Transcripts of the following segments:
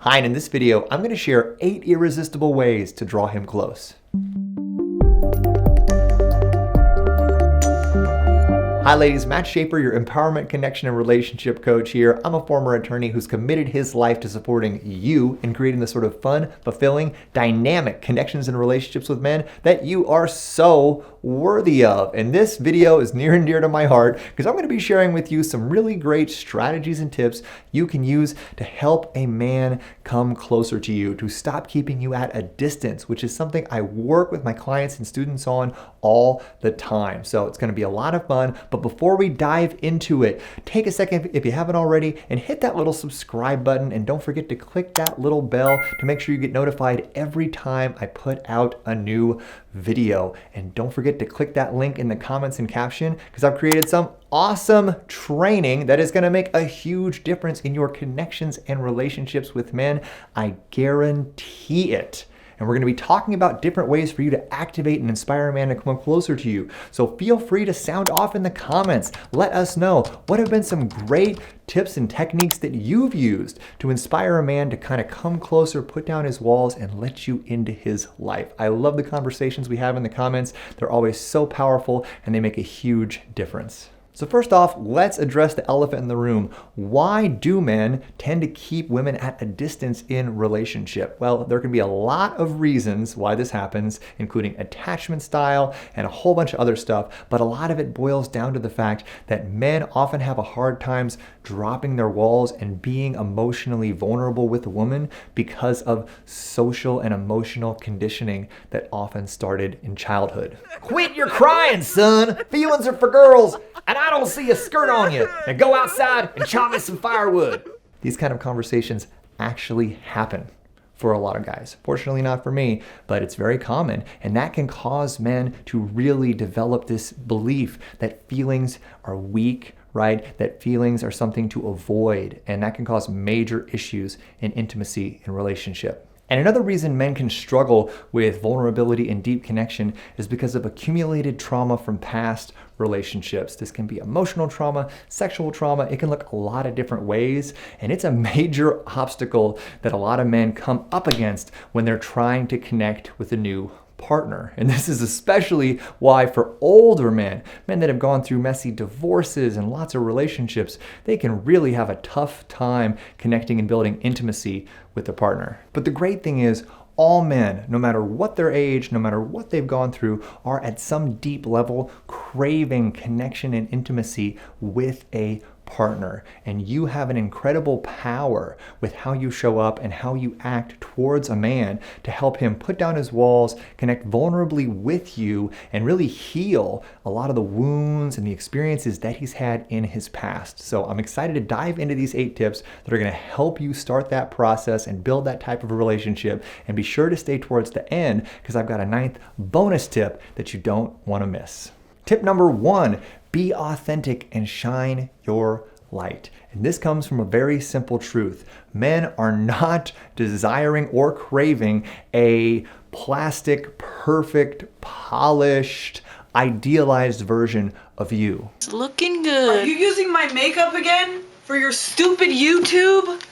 Hi, and in this video, I'm going to share 8 irresistible ways to draw him close. Hi ladies, Matt Shaffer, your empowerment, connection, and relationship coach here. I'm a former attorney who's committed his life to supporting you in creating the sort of fun, fulfilling, dynamic connections and relationships with men that you are so worthy of. And this video is near and dear to my heart because I'm going to be sharing with you some really great strategies and tips you can use to help a man come closer to you, to stop keeping you at a distance, which is something I work with my clients and students on all the time. So it's going to be a lot of fun. But before we dive into it, take a second if you haven't already and hit that little subscribe button, and don't forget to click that little bell to make sure you get notified every time I put out a new video. And don't forget to click that link in the comments and caption because I've created some awesome training that is going to make a huge difference in your connections and relationships with men. I guarantee it. And we're going to be talking about different ways for you to activate and inspire a man to come closer to you. So feel free to sound off in the comments. Let us know what have been some great tips and techniques that you've used to inspire a man to kind of come closer, put down his walls, and let you into his life. I love the conversations we have in the comments. They're always so powerful and they make a huge difference. So first off, let's address the elephant in the room. Why do men tend to keep women at a distance in relationship? Well, there can be a lot of reasons why this happens, including attachment style and a whole bunch of other stuff, but a lot of it boils down to the fact that men often have a hard time dropping their walls and being emotionally vulnerable with a woman because of social and emotional conditioning that often started in childhood. Quit your crying, son! Feelings are for girls! And I don't see a skirt on you. Now go outside and chop me some firewood. These kind of conversations actually happen for a lot of guys. Fortunately not for me, but it's very common. And that can cause men to really develop this belief that feelings are weak, right? That feelings are something to avoid. And that can cause major issues in intimacy and relationship. And another reason men can struggle with vulnerability and deep connection is because of accumulated trauma from past relationships. This can be emotional trauma, sexual trauma. It can look a lot of different ways. And it's a major obstacle that a lot of men come up against when they're trying to connect with a new partner. And this is especially why for older men that have gone through messy divorces and lots of relationships, they can really have a tough time connecting and building intimacy with their partner. But the great thing is, all men, no matter what their age, no matter what they've gone through, are at some deep level craving connection and intimacy with a partner. And you have an incredible power with how you show up and how you act towards a man to help him put down his walls, connect vulnerably with you, and really heal a lot of the wounds and the experiences that he's had in his past. So I'm excited to dive into these 8 tips that are going to help you start that process and build that type of a relationship. And be sure to stay towards the end because I've got a 9th bonus tip that you don't want to miss. Tip number 1, be authentic and shine your light. And this comes from a very simple truth. Men are not desiring or craving a plastic, perfect, polished, idealized version of you. It's looking good. Are you using my makeup again for your stupid YouTube?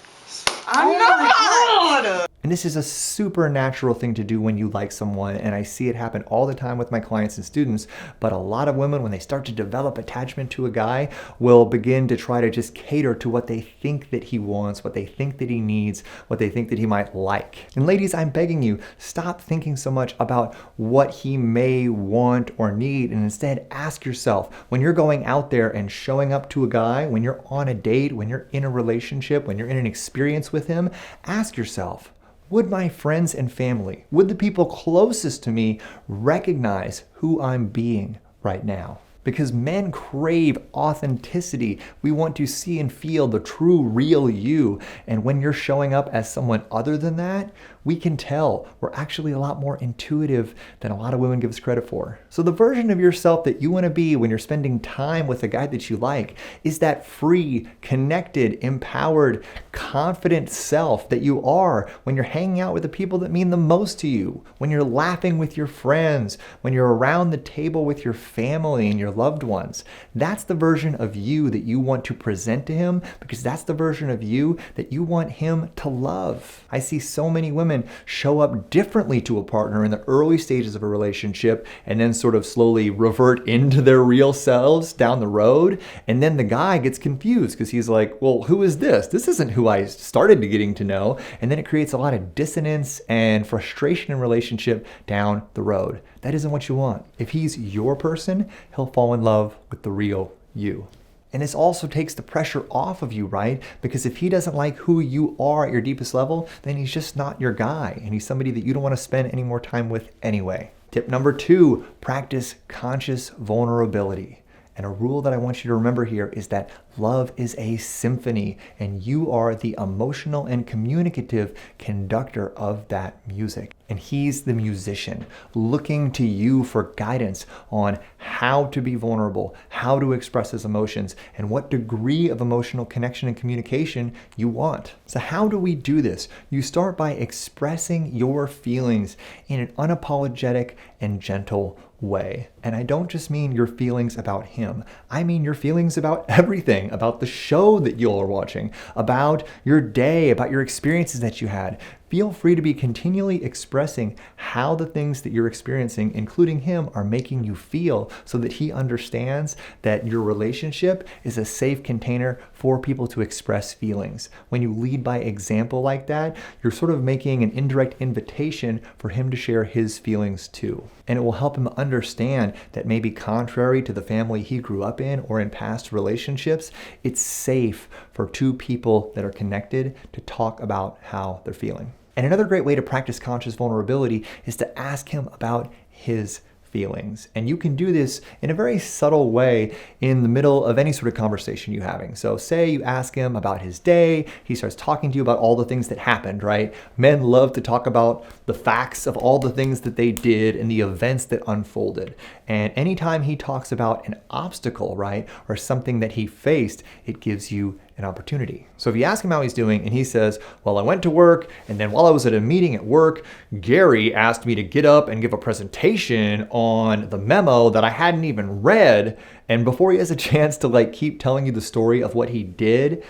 I'm not! And this is a super natural thing to do when you like someone, and I see it happen all the time with my clients and students. But a lot of women, when they start to develop attachment to a guy, will begin to try to just cater to what they think that he wants, what they think that he needs, what they think that he might like. And ladies, I'm begging you, stop thinking so much about what he may want or need, and instead ask yourself, when you're going out there and showing up to a guy, when you're on a date, when you're in a relationship, when you're in an experience with him, ask yourself, would my friends and family, would the people closest to me recognize who I'm being right now? Because men crave authenticity. We want to see and feel the true, real you. And when you're showing up as someone other than that, we can tell we're actually a lot more intuitive than a lot of women give us credit for. So the version of yourself that you want to be when you're spending time with a guy that you like is that free, connected, empowered, confident self that you are when you're hanging out with the people that mean the most to you, when you're laughing with your friends, when you're around the table with your family and you're loved ones. That's the version of you that you want to present to him, because that's the version of you that you want him to love. I see so many women show up differently to a partner in the early stages of a relationship and then sort of slowly revert into their real selves down the road. And then the guy gets confused because he's like, well, who is this? This isn't who I started getting to know. And then it creates a lot of dissonance and frustration in relationship down the road. That isn't what you want. If he's your person, he'll fall in love with the real you. And this also takes the pressure off of you, right? Because if he doesn't like who you are at your deepest level, then he's just not your guy. And he's somebody that you don't want to spend any more time with anyway. Tip number 2, practice conscious vulnerability. And a rule that I want you to remember here is that love is a symphony, and you are the emotional and communicative conductor of that music. And he's the musician looking to you for guidance on how to be vulnerable, how to express his emotions, and what degree of emotional connection and communication you want. So how do we do this? You start by expressing your feelings in an unapologetic and gentle way. And I don't just mean your feelings about him. I mean your feelings about everything, about the show that you're watching, about your day, about your experiences that you had. Feel free to be continually expressing how the things that you're experiencing, including him, are making you feel, so that he understands that your relationship is a safe container for people to express feelings. When you lead by example like that, you're sort of making an indirect invitation for him to share his feelings too. And it will help him understand that maybe contrary to the family he grew up in or in past relationships, it's safe for two people that are connected to talk about how they're feeling. And another great way to practice conscious vulnerability is to ask him about his feelings. And you can do this in a very subtle way in the middle of any sort of conversation you're having. So say you ask him about his day, he starts talking to you about all the things that happened, right? Men love to talk about the facts of all the things that they did and the events that unfolded. And anytime he talks about an obstacle, right, or something that he faced, it gives you an opportunity. So if you ask him how he's doing and he says, well, I went to work, and then while I was at a meeting at work, Gary asked me to get up and give a presentation on the memo that I hadn't even read. And before he has a chance to keep telling you the story of what he did,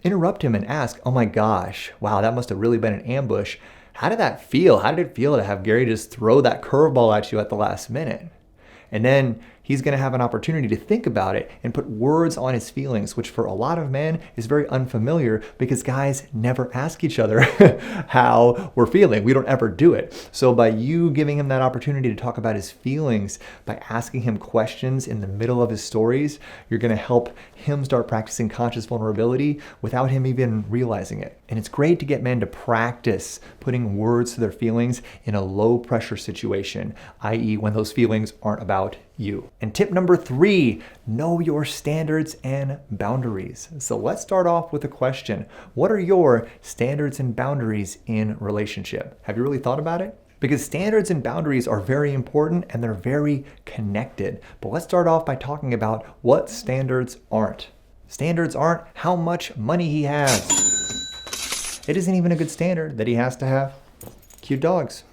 interrupt him and ask, oh my gosh, wow, that must have really been an ambush. How did that feel? How did it feel to have Gary just throw that curveball at you at the last minute? And then he's going to have an opportunity to think about it and put words on his feelings, which for a lot of men is very unfamiliar because guys never ask each other how we're feeling. We don't ever do it. So by you giving him that opportunity to talk about his feelings, by asking him questions in the middle of his stories, you're going to help him start practicing conscious vulnerability without him even realizing it. And it's great to get men to practice putting words to their feelings in a low pressure situation, i.e. when those feelings aren't about you. And tip number 3, know your standards and boundaries. So let's start off with a question. What are your standards and boundaries in relationship? Have you really thought about it? Because standards and boundaries are very important and they're very connected. But let's start off by talking about what standards aren't. Standards aren't how much money he has. It isn't even a good standard that he has to have cute dogs.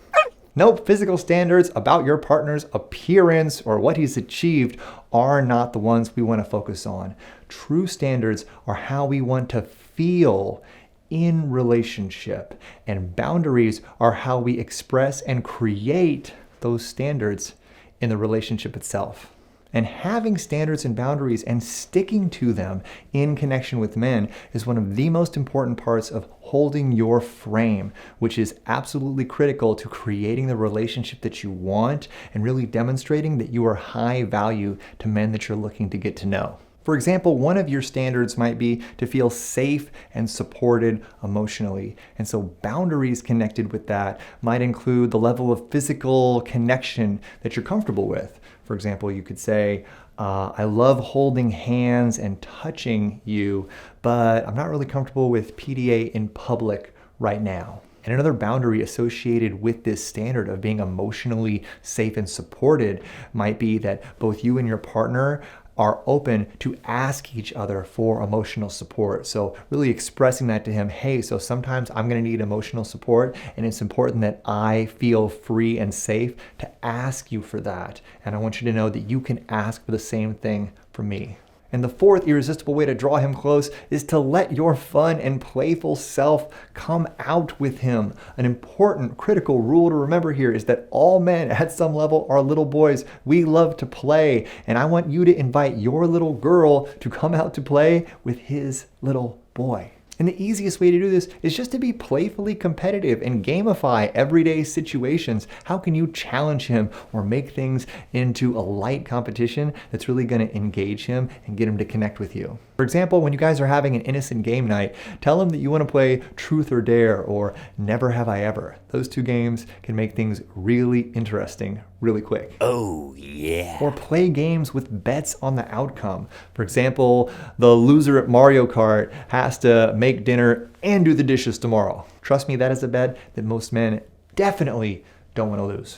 Nope, physical standards about your partner's appearance or what he's achieved are not the ones we want to focus on. True standards are how we want to feel in relationship, and boundaries are how we express and create those standards in the relationship itself. And having standards and boundaries and sticking to them in connection with men is one of the most important parts of holding your frame, which is absolutely critical to creating the relationship that you want and really demonstrating that you are high value to men that you're looking to get to know. For example, one of your standards might be to feel safe and supported emotionally. And so boundaries connected with that might include the level of physical connection that you're comfortable with. For example, you could say, I love holding hands and touching you, but I'm not really comfortable with PDA in public right now. And another boundary associated with this standard of being emotionally safe and supported might be that both you and your partner are open to ask each other for emotional support. So really expressing that to him, hey, so sometimes I'm going to need emotional support, and it's important that I feel free and safe to ask you for that. And I want you to know that you can ask for the same thing from me. And the fourth irresistible way to draw him close is to let your fun and playful self come out with him. An important, critical rule to remember here is that all men at some level are little boys. We love to play. And I want you to invite your little girl to come out to play with his little boy. And the easiest way to do this is just to be playfully competitive and gamify everyday situations. How can you challenge him or make things into a light competition that's really going to engage him and get him to connect with you? For example, when you guys are having an innocent game night, tell him that you want to play Truth or Dare or Never Have I Ever. Those two games can make things really interesting really quick. Oh, yeah. Or play games with bets on the outcome. For example, the loser at Mario Kart has to make dinner and do the dishes tomorrow. Trust me, that is a bet that most men definitely don't want to lose.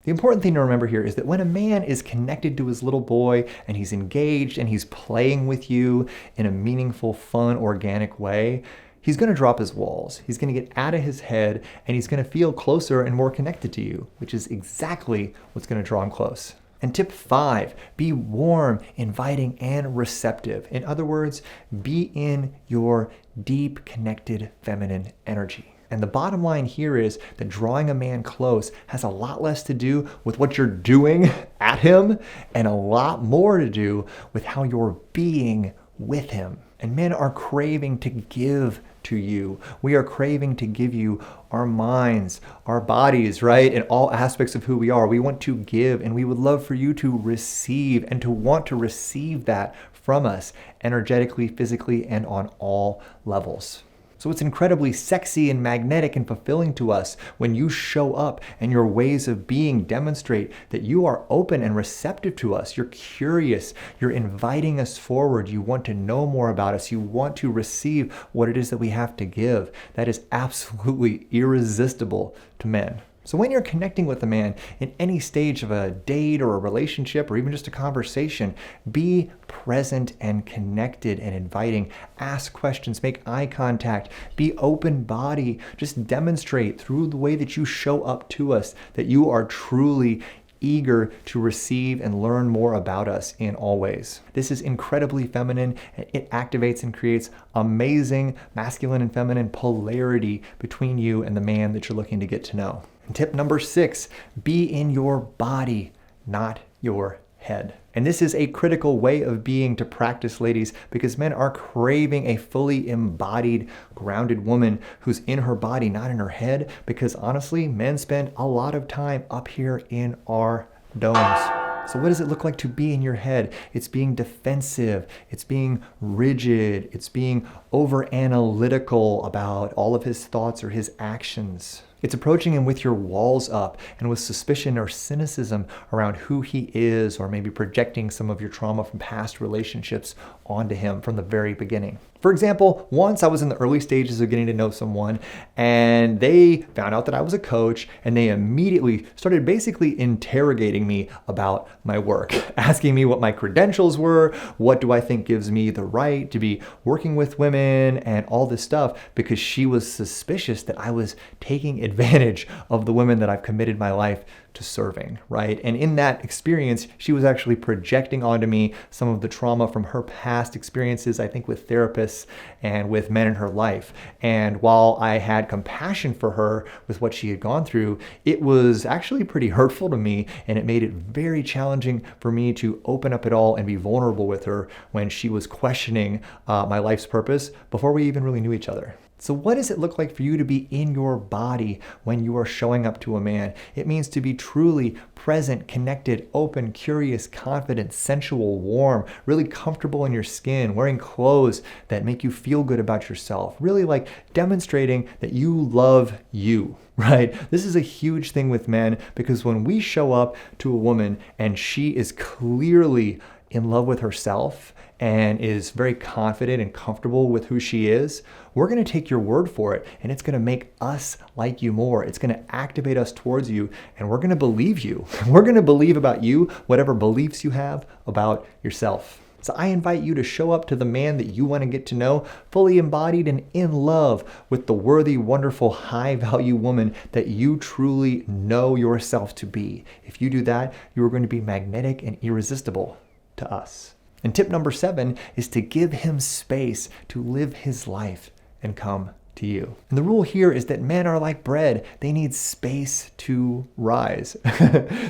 The important thing to remember here is that when a man is connected to his little boy and he's engaged and he's playing with you in a meaningful, fun, organic way, he's going to drop his walls. He's going to get out of his head and he's going to feel closer and more connected to you, which is exactly what's going to draw him close. And tip 5, be warm, inviting, and receptive. In other words, be in your deep, connected, feminine energy. And the bottom line here is that drawing a man close has a lot less to do with what you're doing at him and a lot more to do with how you're being with him. And men are craving to give to you. We are craving to give you our minds, our bodies, right? And all aspects of who we are. We want to give, and we would love for you to receive and to want to receive that from us energetically, physically, and on all levels. So it's incredibly sexy and magnetic and fulfilling to us when you show up and your ways of being demonstrate that you are open and receptive to us. You're curious. You're inviting us forward. You want to know more about us. You want to receive what it is that we have to give. That is absolutely irresistible to men. So when you're connecting with a man in any stage of a date or a relationship or even just a conversation, be present and connected and inviting. Ask questions, make eye contact, be open body. Just demonstrate through the way that you show up to us that you are truly eager to receive and learn more about us in all ways. This is incredibly feminine. It activates and creates amazing masculine and feminine polarity between you and the man that you're looking to get to know. And tip number 6, be in your body, not your head. And this is a critical way of being to practice, ladies, because men are craving a fully embodied, grounded woman who's in her body, not in her head, because honestly, men spend a lot of time up here in our domes. So what does it look like to be in your head? It's being defensive, it's being rigid, it's being over-analytical about all of his thoughts or his actions. It's approaching him with your walls up and with suspicion or cynicism around who he is, or maybe projecting some of your trauma from past relationships onto him from the very beginning. For example, once I was in the early stages of getting to know someone and they found out that I was a coach, and they immediately started basically interrogating me about my work, asking me what my credentials were, what do I think gives me the right to be working with women and all this stuff, because she was suspicious that I was taking advantage of the women that I've committed my life to serving, right? And in that experience, she was actually projecting onto me some of the trauma from her past experiences, I think with therapists and with men in her life. And while I had compassion for her with what she had gone through, it was actually pretty hurtful to me, and it made it very challenging for me to open up at all and be vulnerable with her when she was questioning my life's purpose before we even really knew each other. So what does it look like for you to be in your body when you are showing up to a man? It means to be truly present, connected, open, curious, confident, sensual, warm, really comfortable in your skin, wearing clothes that make you feel good about yourself, really like demonstrating that you love you, right? This is a huge thing with men, because when we show up to a woman and she is clearly in love with herself and is very confident and comfortable with who she is, we're going to take your word for it, and it's going to make us like you more. It's going to activate us towards you, and we're going to believe you. We're going to believe about you whatever beliefs you have about yourself. So I invite you to show up to the man that you want to get to know, fully embodied and in love with the worthy, wonderful, high-value woman that you truly know yourself to be. If you do that, you are going to be magnetic and irresistible to us. And tip number 7 is to give him space to live his life and come to you. And the rule here is that men are like bread. They need space to rise.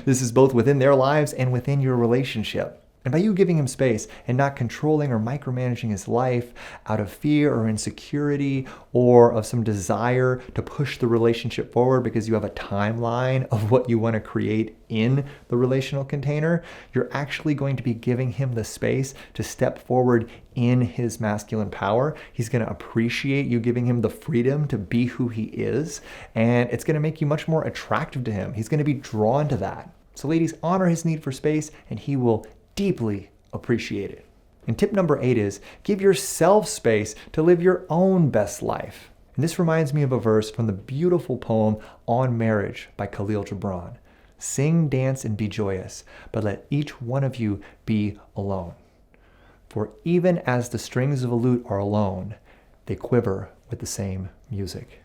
This is both within their lives and within your relationship. And by you giving him space and not controlling or micromanaging his life out of fear or insecurity or of some desire to push the relationship forward because you have a timeline of what you want to create in the relational container, you're actually going to be giving him the space to step forward in his masculine power. He's going to appreciate you giving him the freedom to be who he is, and it's going to make you much more attractive to him. He's going to be drawn to that. So ladies, honor his need for space, and he will deeply appreciate it. And tip number 8 is give yourself space to live your own best life. And this reminds me of a verse from the beautiful poem On Marriage by Khalil Gibran. Sing, dance, and be joyous, but let each one of you be alone. For even as the strings of a lute are alone, they quiver with the same music.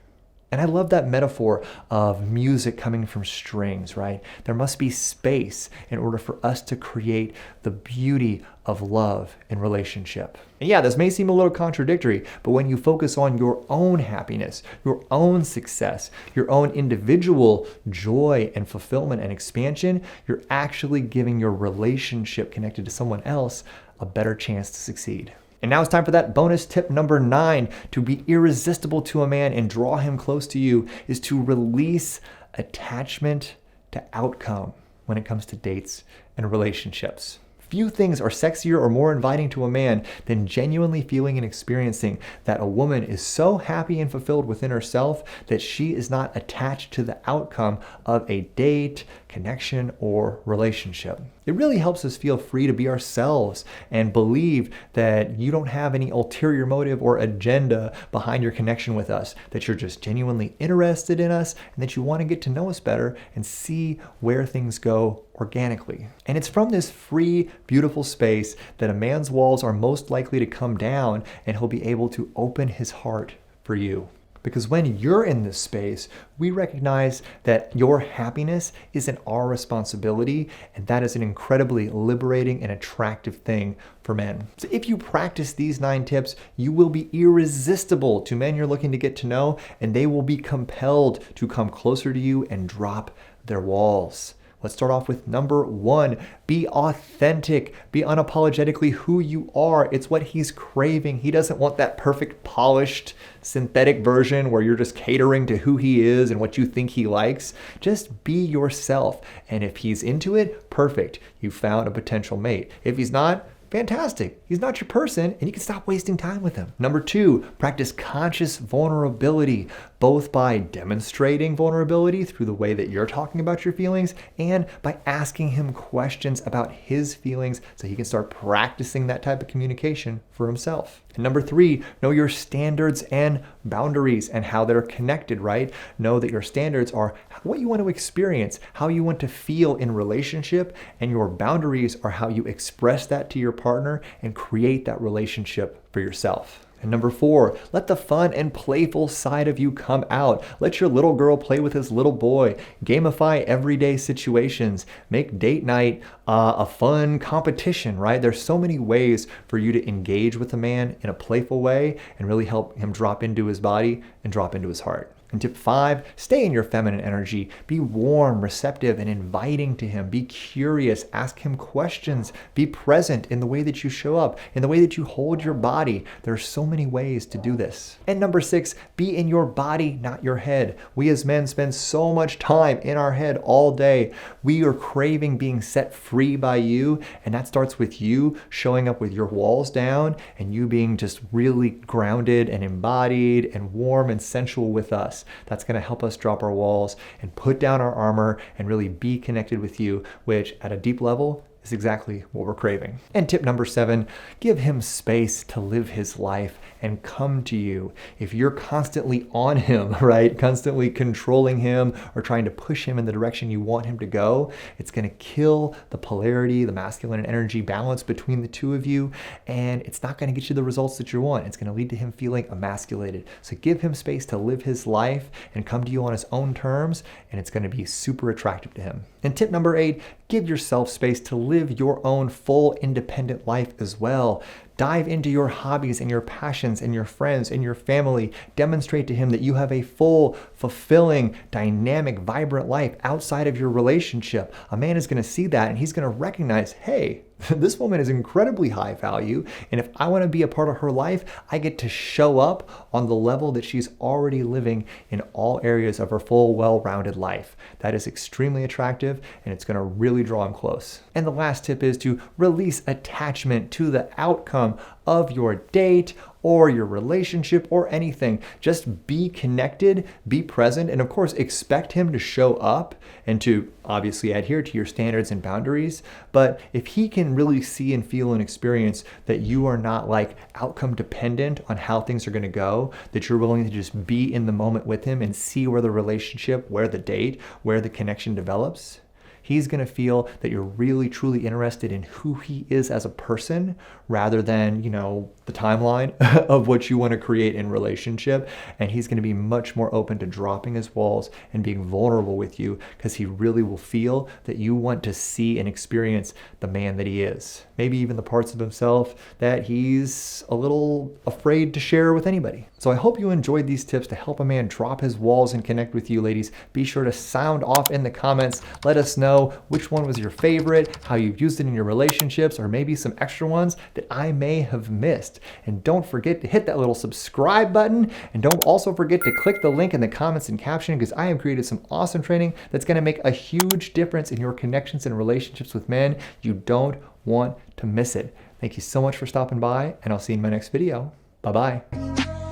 And I love that metaphor of music coming from strings, right? There must be space in order for us to create the beauty of love and relationship. And yeah, this may seem a little contradictory, but when you focus on your own happiness, your own success, your own individual joy and fulfillment and expansion, you're actually giving your relationship connected to someone else a better chance to succeed. And now it's time for that bonus tip number 9. To be irresistible to a man and draw him close to you is to release attachment to outcome when it comes to dates and relationships. Few things are sexier or more inviting to a man than genuinely feeling and experiencing that a woman is so happy and fulfilled within herself that she is not attached to the outcome of a date, connection, or relationship. It really helps us feel free to be ourselves and believe that you don't have any ulterior motive or agenda behind your connection with us, that you're just genuinely interested in us and that you want to get to know us better and see where things go organically. And it's from this free, beautiful space that a man's walls are most likely to come down and he'll be able to open his heart for you. Because when you're in this space, we recognize that your happiness isn't our responsibility, and that is an incredibly liberating and attractive thing for men. So if you practice these 9 tips, you will be irresistible to men you're looking to get to know, and they will be compelled to come closer to you and drop their walls. Let's start off with number 1. Be authentic. Be unapologetically who you are. It's what he's craving. He doesn't want that perfect, polished, synthetic version where you're just catering to who he is and what you think he likes. Just be yourself. And if he's into it, perfect. You found a potential mate. If he's not, fantastic. He's not your person, and you can stop wasting time with him. Number 2, practice conscious vulnerability, both by demonstrating vulnerability through the way that you're talking about your feelings and by asking him questions about his feelings so he can start practicing that type of communication for himself. And number 3, know your standards and boundaries and how they're connected, right? Know that your standards are what you want to experience, how you want to feel in relationship, and your boundaries are how you express that to your partner and create that relationship for yourself. And number 4, let the fun and playful side of you come out. Let your little girl play with his little boy. Gamify everyday situations. Make date night a fun competition, right? There's so many ways for you to engage with a man in a playful way and really help him drop into his body and drop into his heart. And tip 5, stay in your feminine energy. Be warm, receptive, and inviting to him. Be curious. Ask him questions. Be present in the way that you show up, in the way that you hold your body. There are so many ways to do this. And number 6, be in your body, not your head. We as men spend so much time in our head all day. We are craving being set free by you, and that starts with you showing up with your walls down and you being just really grounded and embodied and warm and sensual with us. That's going to help us drop our walls and put down our armor and really be connected with you, which at a deep level is exactly what we're craving. And tip number 7, give him space to live his life and come to you. If you're constantly on him, right, constantly controlling him or trying to push him in the direction you want him to go, it's going to kill the polarity, the masculine and energy balance between the two of you, and it's not going to get you the results that you want. It's going to lead to him feeling emasculated. So give him space to live his life and come to you on his own terms, and it's going to be super attractive to him. And tip number 8, give yourself space to live your own full independent life as well. Dive into your hobbies and your passions and your friends and your family. Demonstrate to him that you have a full, fulfilling, dynamic, vibrant life outside of your relationship. A man is going to see that and he's going to recognize, hey, this woman is incredibly high value, and if I want to be a part of her life, I get to show up on the level that she's already living in all areas of her full, well-rounded life. That is extremely attractive, and it's going to really draw him close. And the last tip is to release attachment to the outcome of your date or your relationship or anything. Just be connected, be present, and of course expect him to show up and to obviously adhere to your standards and boundaries. But if he can really see and feel and experience that you are not like outcome dependent on how things are going to go, that you're willing to just be in the moment with him and see where the relationship, where the date, where the connection develops, he's going to feel that you're really truly interested in who he is as a person rather than, the timeline of what you want to create in relationship. And he's going to be much more open to dropping his walls and being vulnerable with you because he really will feel that you want to see and experience the man that he is. Maybe even the parts of himself that he's a little afraid to share with anybody. So I hope you enjoyed these tips to help a man drop his walls and connect with you, ladies. Be sure to sound off in the comments. Let us know which one was your favorite, how you've used it in your relationships, or maybe some extra ones that I may have missed. And don't forget to hit that little subscribe button, and don't also forget to click the link in the comments and caption, because I have created some awesome training that's going to make a huge difference in your connections and relationships with men. You don't want to miss it. Thank you so much for stopping by, and I'll see you in my next video. Bye-bye.